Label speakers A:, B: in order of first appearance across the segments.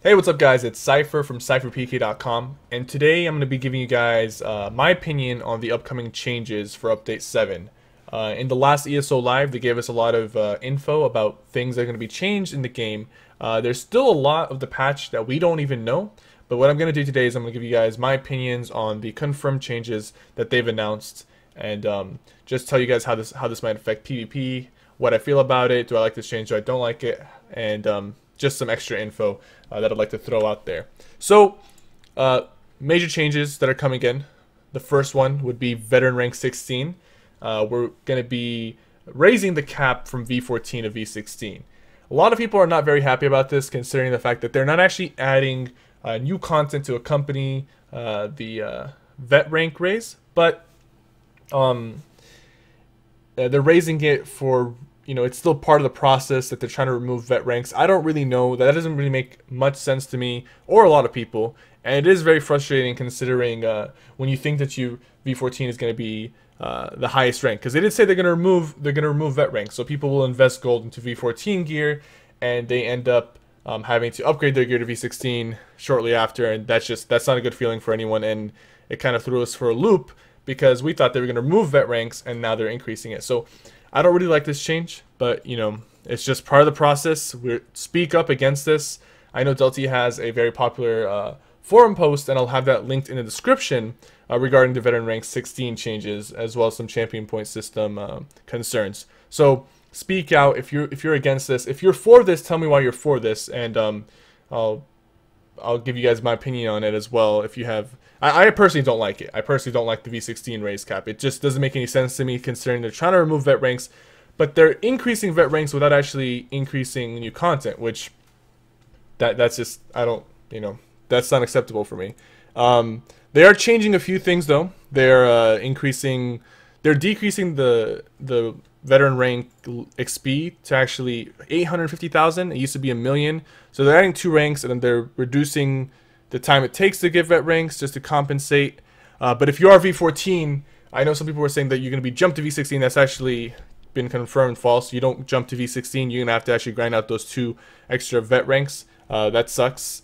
A: Hey, what's up guys? It's Cypher from CypherPK.com, and today I'm going to be giving you guys my opinion on the upcoming changes for Update 7. In the last ESO Live, they gave us a lot of info about things that are going to be changed in the game. There's still a lot of the patch that we don't even know, but what I'm going to do today is I'm going to give you guys my opinions on the confirmed changes that they've announced, and just tell you guys how this might affect PvP, what I feel about it, do I like this change, do I don't like it, and just some extra info that I'd like to throw out there. So, major changes that are coming in. The first one would be Veteran Rank 16. We're going to be raising the cap from V14 to V16. A lot of people are not very happy about this, considering the fact that they're not actually adding new content to accompany the vet rank raise, but they're raising it for, it's still part of the process that they're trying to remove vet ranks. I don't really know. That doesn't really make much sense to me or a lot of people. And it is very frustrating considering when you think that V14 is going to be the highest rank. Because they did say they're going to remove vet ranks. So people will invest gold into V14 gear and they end up having to upgrade their gear to V16 shortly after. And that's not a good feeling for anyone. And it kind of threw us for a loop because we thought they were going to remove vet ranks and now they're increasing it. So I don't really like this change, but it's just part of the process. We speak up against this. I know Delty has a very popular forum post, and I'll have that linked in the description regarding the Veteran Rank 16 changes, as well as some champion point system concerns. So speak out if you're against this. If you're for this, tell me why you're for this, and I'll give you guys my opinion on it as well. If you have, I personally don't like it. I personally don't like the V16 raise cap. It just doesn't make any sense to me, considering they're trying to remove vet ranks, but they're increasing vet ranks without actually increasing new content, which that's just, I don't, that's not acceptable for me. They are changing a few things though. They're decreasing the veteran rank XP to actually 850,000. It used to be 1 million. So they're adding 2 ranks, and then they're reducing the time it takes to get vet ranks just to compensate. But if you are V14, I know some people were saying that you're going to be jumped to V16. That's actually been confirmed false. You don't jump to V16. You're going to have to actually grind out those 2 extra vet ranks. That sucks.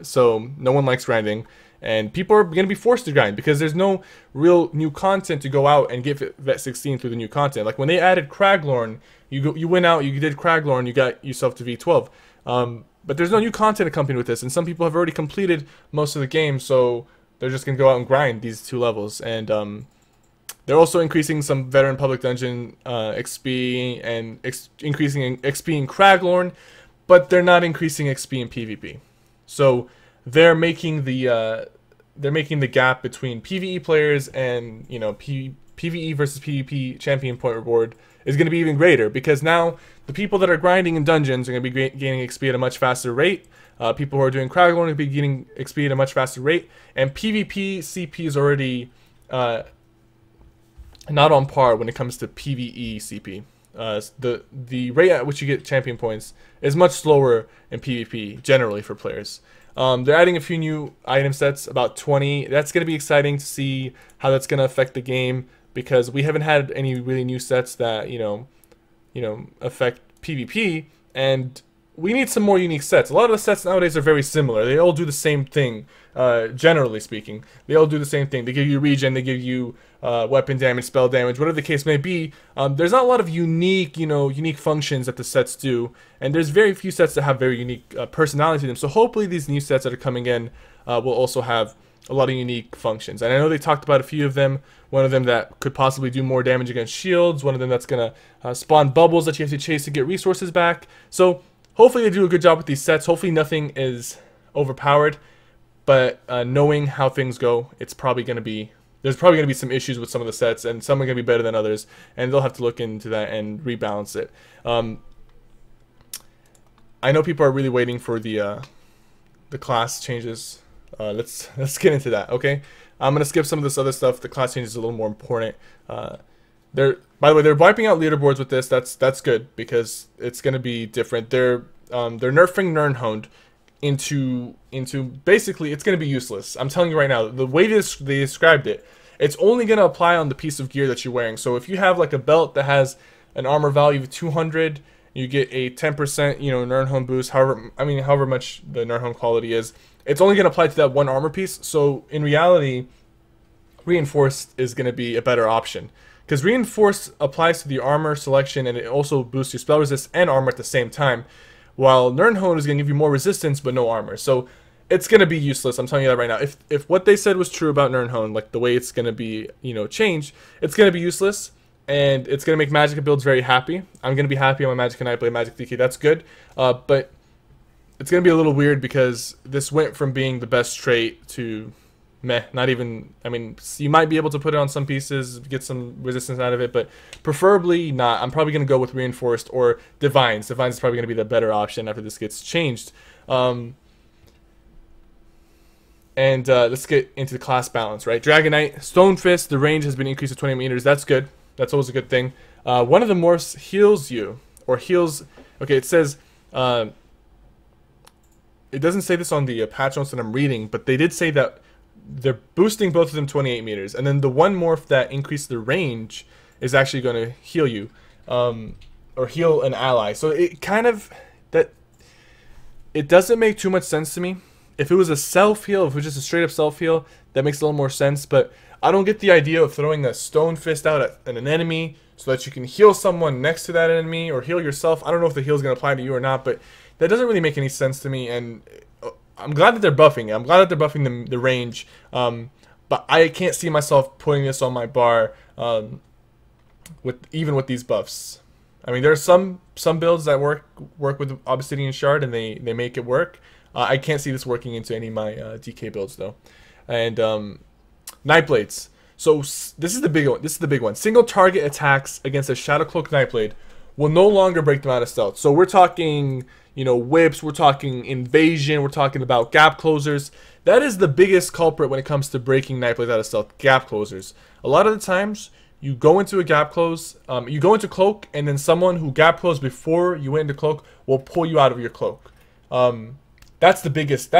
A: So no one likes grinding. And people are going to be forced to grind because there's no real new content to go out and get Vet 16 through the new content. Like when they added Craglorn, you went out, you did Craglorn, you got yourself to V12. But there's no new content accompanied with this, and some people have already completed most of the game, so they're just going to go out and grind these 2 levels. And they're also increasing some Veteran Public Dungeon XP and increasing XP in Craglorn, but they're not increasing XP in PvP. So they're making the gap between PvE players and PvE versus PvP champion point reward is going to be even greater, because now the people that are grinding in dungeons are going to be gaining XP at a much faster rate. People who are doing Crag are going to be getting XP at a much faster rate, and PvP CP is already not on par when it comes to PvE CP. The rate at which you get champion points is much slower in PvP generally for players. They're adding a few new item sets, about 20. That's going to be exciting to see how that's going to affect the game, because we haven't had any really new sets that affect PvP, and we need some more unique sets. A lot of the sets nowadays are very similar. They all do the same thing, generally speaking. They all do the same thing. They give you regen, they give you weapon damage, spell damage, whatever the case may be. There's not a lot of unique functions that the sets do, and there's very few sets that have very unique personality to them. So hopefully these new sets that are coming in will also have a lot of unique functions. And I know they talked about a few of them. One of them that could possibly do more damage against shields. One of them that's going to spawn bubbles that you have to chase to get resources back. So hopefully they do a good job with these sets. Hopefully nothing is overpowered. But knowing how things go, there's probably going to be some issues with some of the sets, and some are going to be better than others, and they'll have to look into that and rebalance it. I know people are really waiting for the class changes. Let's get into that, okay? I'm gonna skip some of this other stuff. The class changes is a little more important. By the way, they're wiping out leaderboards with this. That's good, because it's gonna be different. They're nerfing Nernhund into basically, it's gonna be useless. I'm telling you right now, the way they described it, it's only gonna apply on the piece of gear that you're wearing. So if you have like a belt that has an armor value of 200 You get a 10%, Nirnhone boost. However much the Nirnhone quality is, it's only going to apply to that one armor piece. So in reality, Reinforced is going to be a better option, because Reinforced applies to the armor selection and it also boosts your spell resist and armor at the same time, while Nirnhone is going to give you more resistance but no armor. So it's going to be useless. I'm telling you that right now. If what they said was true about Nirnhone, like the way it's going to be, changed, it's going to be useless, and it's going to make Magicka builds very happy. I'm going to be happy on my Magicka Nightblade, Magic DK. That's good. But it's going to be a little weird because this went from being the best trait to meh. Not even, you might be able to put it on some pieces, get some resistance out of it, but preferably not. I'm probably going to go with Reinforced or Divines. Divines is probably going to be the better option after this gets changed. And let's get into the class balance, right? Dragon Knight, Stone Fist, the range has been increased to 20 meters. That's good. That's always a good thing. One of the morphs heals you, or heals... Okay, it says... it doesn't say this on the patch notes that I'm reading, but they did say that they're boosting both of them 28 meters. And then the one morph that increased the range is actually going to heal you. Or heal an ally. So it kind of... It doesn't make too much sense to me. If it was a self-heal, if it was just a straight-up self-heal, that makes a little more sense. But I don't get the idea of throwing a Stone Fist out at an enemy so that you can heal someone next to that enemy or heal yourself. I don't know if the heal is going to apply to you or not, but that doesn't really make any sense to me. And I'm glad that they're buffing it. I'm glad that they're buffing the range. But I can't see myself putting this on my bar even with these buffs. There are some builds that work with Obsidian Shard and they make it work. I can't see this working into any of my DK builds though. And Nightblades. So this is the big one. This is the big one. Single target attacks against a Shadow Cloak Nightblade will no longer break them out of stealth. So we're talking, whips. We're talking invasion. We're talking about gap closers. That is the biggest culprit when it comes to breaking Nightblades out of stealth. Gap closers. A lot of the times, you go into a gap close. You go into cloak, and then someone who gap closed before you went into cloak will pull you out of your cloak. That's the biggest,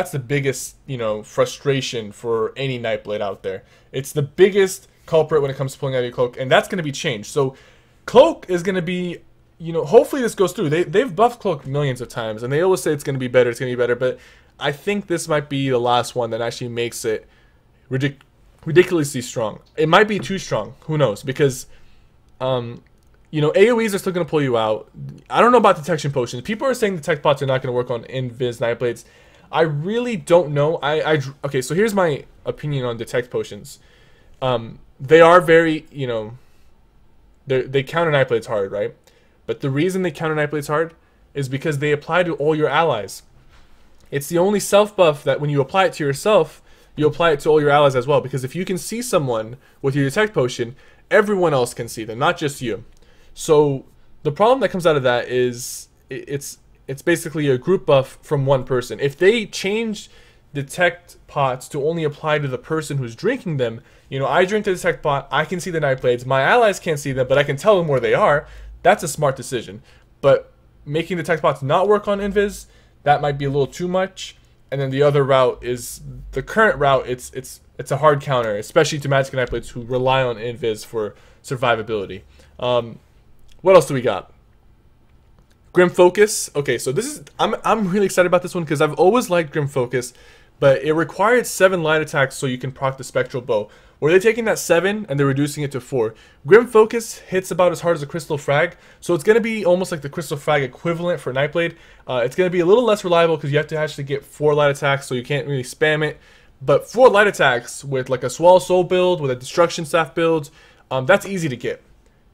A: frustration for any Nightblade out there. It's the biggest culprit when it comes to pulling out your cloak, and that's going to be changed. So, cloak is going to be, hopefully this goes through. They've buffed cloak millions of times, and they always say it's going to be better, but I think this might be the last one that actually makes it ridiculously strong. It might be too strong. Who knows? Because, AoEs are still going to pull you out. I don't know about detection potions. People are saying detect pots are not going to work on Invis Nightblades. I really don't know. Okay, so here's my opinion on detect potions. They are very, they counter Nightblades hard, right? But the reason they counter Nightblades hard is because they apply to all your allies. It's the only self buff that when you apply it to yourself, you apply it to all your allies as well. Because if you can see someone with your detect potion, everyone else can see them, not just you. So the problem that comes out of that is it's basically a group buff from one person. If they change detect pots to only apply to the person who's drinking them, I drink the detect pot, I can see the Nightblades, my allies can't see them, but I can tell them where they are. That's a smart decision. But making the detect pots not work on Invis, that might be a little too much. And then the other route is the current route. It's a hard counter, especially to Magic Nightblades who rely on Invis for survivability. What else do we got? Grim Focus. Okay, so this is I'm really excited about this one because I've always liked Grim Focus, but it required 7 light attacks so you can proc the Spectral Bow. Where they're taking that 7 and they're reducing it to 4. Grim Focus hits about as hard as a Crystal Frag, so it's going to be almost like the Crystal Frag equivalent for Nightblade. It's going to be a little less reliable because you have to actually get 4 light attacks, so you can't really spam it. But 4 light attacks with like a Swallow Soul build, with a Destruction Staff build, that's easy to get.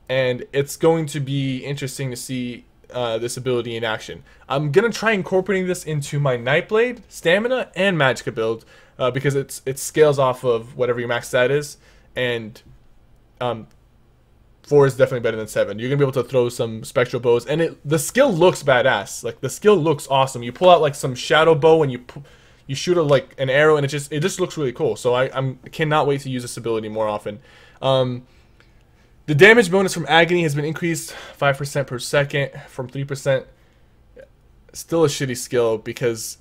A: And it's going to be interesting to see this ability in action. I'm going to try incorporating this into my Nightblade, Stamina, and Magicka build because it scales off of whatever your max stat is, and 4 is definitely better than 7. You're going to be able to throw some Spectral Bows, and the skill looks badass. Like, the skill looks awesome. You pull out like some Shadow Bow and you shoot like an arrow, and it just looks really cool. So I cannot wait to use this ability more often. The damage bonus from Agony has been increased 5% per second from 3%. Still a shitty skill because,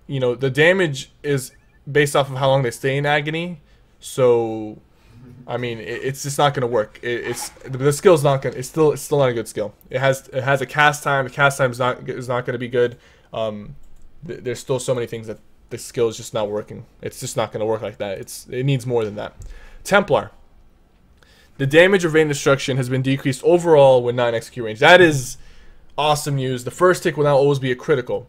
A: the damage is based off of how long they stay in Agony. So I mean, it's just not gonna work. It's the skill's not gonna. It's still not a good skill. It has a cast time. The cast time is not gonna be good. There's still so many things that the skill is just not working. It's just not gonna work like that. It needs more than that. Templar. The damage of rain destruction has been decreased overall when not in execute range. That is awesome news. The first tick will now always be a critical.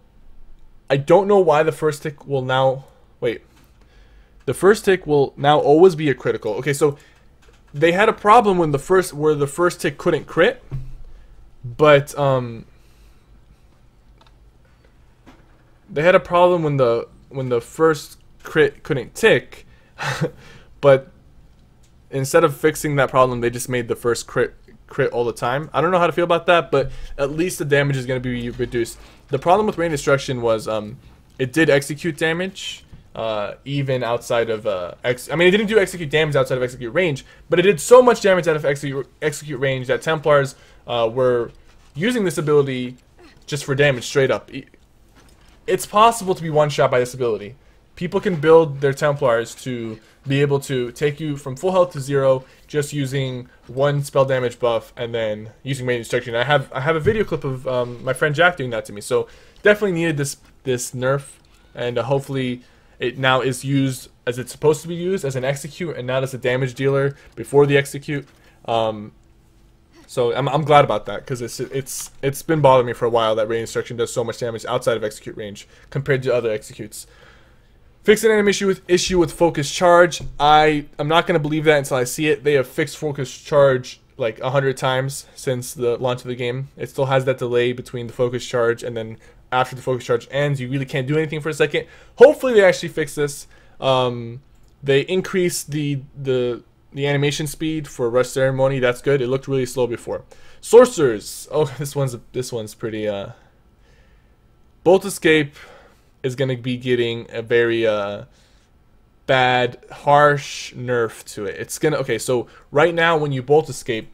A: I don't know why the first tick will now... Wait. The first tick will now always be a critical. Okay, so they had a problem when the first tick couldn't crit, but they had a problem when the first crit couldn't tick, but instead of fixing that problem, they just made the first crit all the time. I don't know how to feel about that, but at least the damage is going to be reduced. The problem with rain destruction was it did execute damage even outside of I mean, it didn't do execute damage outside of execute range, but it did so much damage out of execute range that Templars were using this ability just for damage straight up. It's possible to be one shot by this ability. People can build their Templars to be able to take you from full health to 0 just using one spell damage buff and then using rain destruction. I have a video clip of my friend Jack doing that to me. So definitely needed this nerf, and hopefully it now is used as it's supposed to be used, as an execute and not as a damage dealer before the execute. So I'm glad about that, because it's been bothering me for a while that rain destruction does so much damage outside of execute range compared to other executes. Fix an enemy issue with focus charge. I'm not going to believe that until I see it. They have fixed focus charge like 100 times since the launch of the game. It still has that delay between the focus charge and then after the focus charge ends, you really can't do anything for a second. Hopefully they actually fix this. They increased the animation speed for Rush Ceremony. That's good. It looked really slow before. Sorcerers. Oh, this one's pretty Bolt Escape is going to be getting a very bad, harsh nerf to it. It's gonna... Okay, so right now when you Bolt Escape,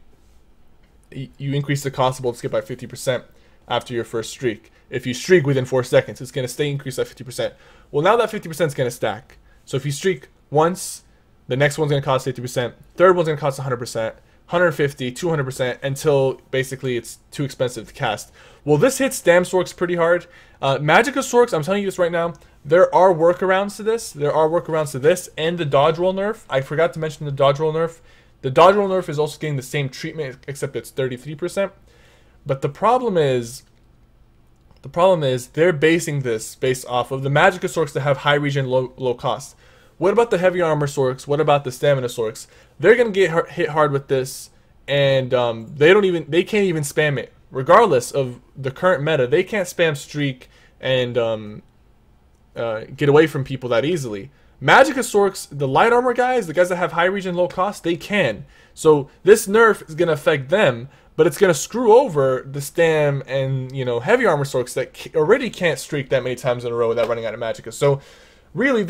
A: you increase the cost of Bolt Escape by 50% after your first streak. If you streak within 4 seconds, it's going to stay increased by 50%. Well, now that 50% is going to stack. So if you streak once, the next one's going to cost 50%, third one's going to cost 100%, 150, 200%, until basically it's too expensive to cast. Well, this hits Damn Sorks pretty hard. Magicka Sorks, I'm telling you this right now, there are workarounds to this. There are workarounds to this and the dodge roll nerf. I forgot to mention the dodge roll nerf. The dodge roll nerf is also getting the same treatment, except it's 33%. But the problem is they're basing this based off of the Magicka Sorks that have high regen, low cost. What about the heavy armor Sorks? What about the stamina Sorks? They're gonna get hit hard with this, and they can't even spam it. Regardless of the current meta, they can't spam streak and get away from people that easily. Magicka Sorks, the light armor guys, the guys that have high regen, low cost, they can. So this nerf is gonna affect them, but it's gonna screw over the stam and heavy armor Sorks that already can't streak that many times in a row without running out of Magicka. So really,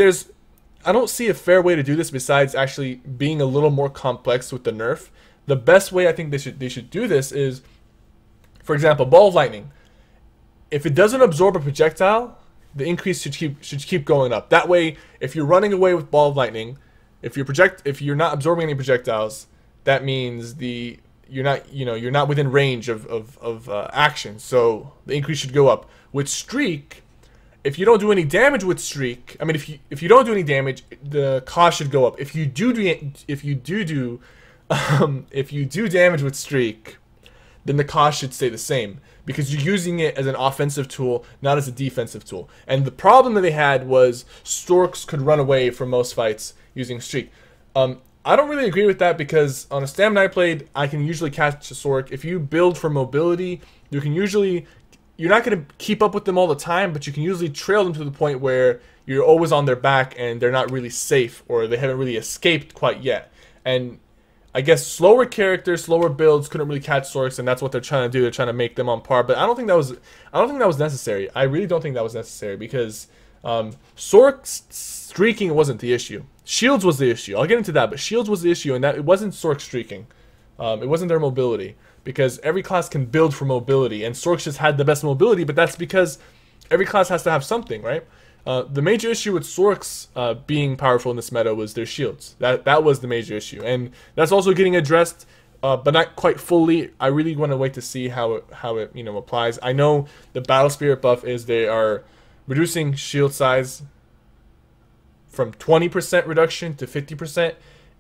A: I don't see a fair way to do this besides actually being a little more complex with the nerf. The best way I think they should do this is, for example, Ball of Lightning. If it doesn't absorb a projectile, the increase should keep going up. That way, if you're running away with Ball of Lightning, if you're not absorbing any projectiles, that means you're not within range of action. So the increase should go up. With Streak, if you don't do any damage with Streak, I mean, if you don't do any damage, the cost should go up. If you do damage with Streak, then the cost should stay the same, because you're using it as an offensive tool, not as a defensive tool. And the problem that they had was Storks could run away from most fights using Streak. I don't really agree with that, because on a stamina I played, I can usually catch a Sork. If you build for mobility, you're not going to keep up with them all the time, but you can usually trail them to the point where you're always on their back and they're not really safe, or they haven't really escaped quite yet. And I guess slower characters, slower builds couldn't really catch Sorks, and that's what they're trying to do. They're trying to make them on par, but I don't think that was necessary. I really don't think that was necessary, because Sorks streaking wasn't the issue. Shields was the issue. I'll get into that, but Shields was the issue, and that it wasn't Sork streaking. It wasn't their mobility, because every class can build for mobility, and Sorks just had the best mobility, but that's because every class has to have something, right? The major issue with Sorks being powerful in this meta was their shields. That was the major issue, and that's also getting addressed, but not quite fully. I really want to wait to see how it applies. I know the Battle Spirit buff is they are reducing shield size from 20% reduction to 50%,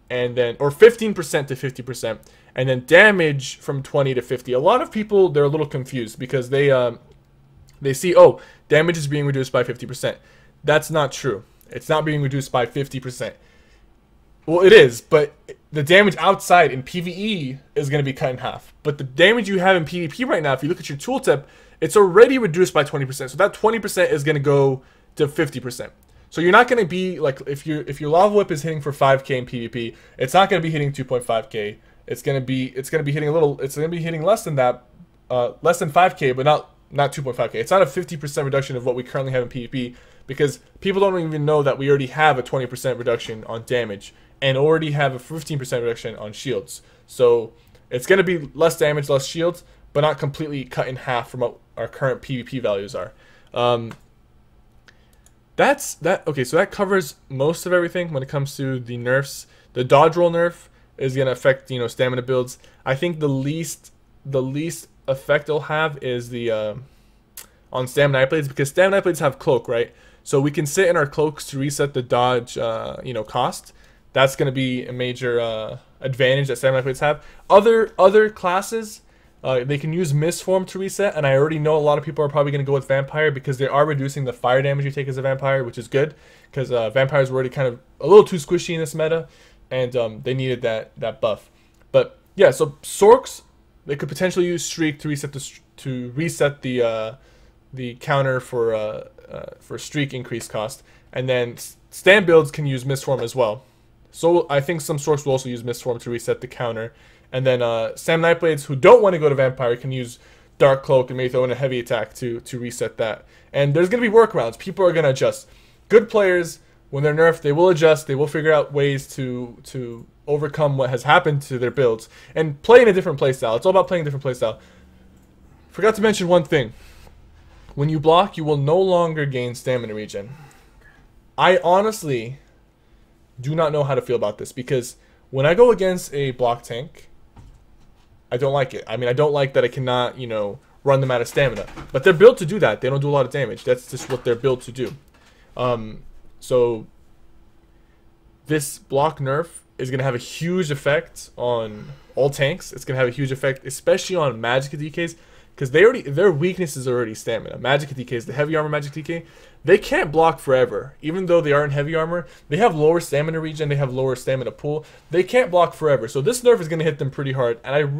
A: and then or 15% to 50%, and then damage from 20 to 50. A lot of people, they're a little confused because they see, oh, damage is being reduced by 50%. That's not true. It's not being reduced by 50%. Well, it is, but the damage outside in PvE is going to be cut in half. But the damage you have in PvP right now, if you look at your tooltip, it's already reduced by 20%. So that 20% is going to go to 50%. So you're not going to be like, if your Lava Whip is hitting for 5k in PvP, it's not going to be hitting 2.5k. It's going to be hitting a little. It's going to be hitting less than that, less than 5k, but not 2.5k. It's not a 50% reduction of what we currently have in PvP, because people don't even know that we already have a 20% reduction on damage and already have a 15% reduction on shields. So it's going to be less damage, less shields, but not completely cut in half from what our current PvP values are. That's that. Okay, so that covers most of everything when it comes to the nerfs. The dodge roll nerf is going to affect stamina builds. I think the least effect it'll have is the on stamina knight blades, because stamina knight blades have cloak, right? So we can sit in our cloaks to reset the dodge cost. That's going to be a major advantage that stamina knight blades have. Other classes, they can use Mistform to reset, and I already know a lot of people are probably going to go with Vampire because they are reducing the fire damage you take as a Vampire, which is good, because Vampires were already kind of a little too squishy in this meta, and they needed that buff. But yeah, so Sorks, they could potentially use Streak to reset the counter for Streak increase cost, and then stand builds can use Mistform as well. So I think some Sorks will also use Mistform to reset the counter. And then Sam Nightblades who don't want to go to Vampire can use Dark Cloak and maybe throw in a heavy attack to reset that. And there's going to be workarounds. People are going to adjust. Good players, when they're nerfed, they will adjust. They will figure out ways to overcome what has happened to their builds and play in a different playstyle. It's all about playing a different playstyle. Forgot to mention one thing. When you block, you will no longer gain stamina regen. I honestly do not know how to feel about this, because when I go against a block tank, I don't like it. I mean, I don't like that I cannot, run them out of stamina. But they're built to do that. They don't do a lot of damage. That's just what they're built to do. So this block nerf is going to have a huge effect on all tanks. It's going to have a huge effect, especially on Magicka DKs, because their weakness is already stamina. Magicka DKs, the heavy armor Magicka DK, they can't block forever. Even though they are in heavy armor, they have lower stamina regen, they have lower stamina pool. They can't block forever. So this nerf is going to hit them pretty hard. And I'm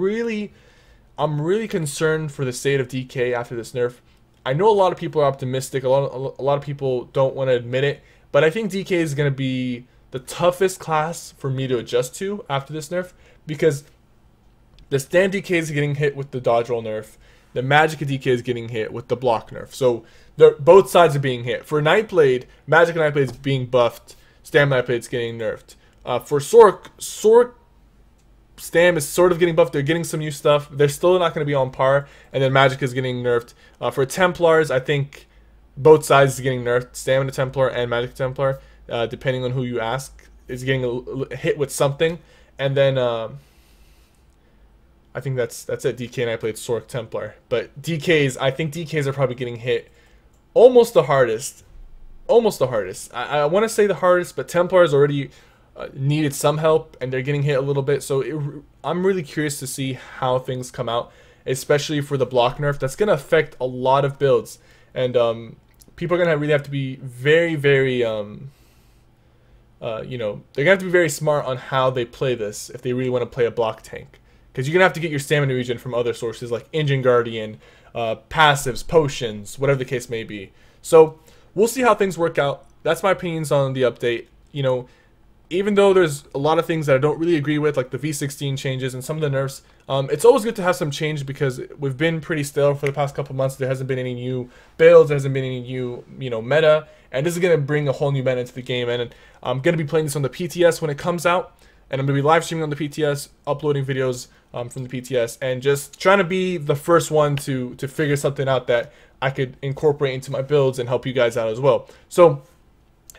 A: really concerned for the state of DK after this nerf. I know a lot of people are optimistic. A lot of people don't want to admit it. But I think DK is going to be the toughest class for me to adjust to after this nerf, because the stand DK is getting hit with the dodge roll nerf. The Magicka DK is getting hit with the block nerf. So both sides are being hit. For Nightblade, Magicka Nightblade is being buffed. Stam Nightblade is getting nerfed. For Sork Stam is sort of getting buffed. They're getting some new stuff. They're still not going to be on par. And then Magicka is getting nerfed. For Templars, I think both sides is getting nerfed. Stamina Templar and Magicka Templar, depending on who you ask, is getting hit with something. And then I think that's it. DK and I played Sork Templar. But I think DKs are probably getting hit almost the hardest. I want to say the hardest, but Templars already needed some help, and they're getting hit a little bit. So I'm really curious to see how things come out, especially for the block nerf. That's going to affect a lot of builds. And people are going to really have to be very, very, they're going to have to be very smart on how they play this if they really want to play a block tank. Because you're going to have to get your stamina regen from other sources like Engine Guardian, passives, potions, whatever the case may be. So we'll see how things work out. That's my opinions on the update. Even though there's a lot of things that I don't really agree with, like the V16 changes and some of the nerfs, it's always good to have some change, because we've been pretty stale for the past couple months. There hasn't been any new builds, there hasn't been any new, meta, and this is going to bring a whole new meta into the game. And I'm going to be playing this on the PTS when it comes out, and I'm going to be live streaming on the PTS, uploading videos from the PTS, and just trying to be the first one to figure something out that I could incorporate into my builds and help you guys out as well. So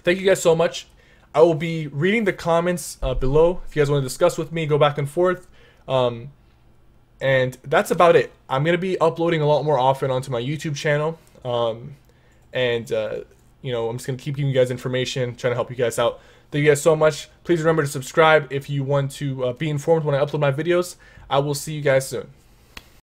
A: thank you guys so much. I will be reading the comments below. If you guys want to discuss with me, go back and forth. And that's about it. I'm going to be uploading a lot more often onto my YouTube channel. You know, I'm just going to keep giving you guys information, trying to help you guys out. Thank you guys so much. Please remember to subscribe if you want to be informed when I upload my videos. I will see you guys soon.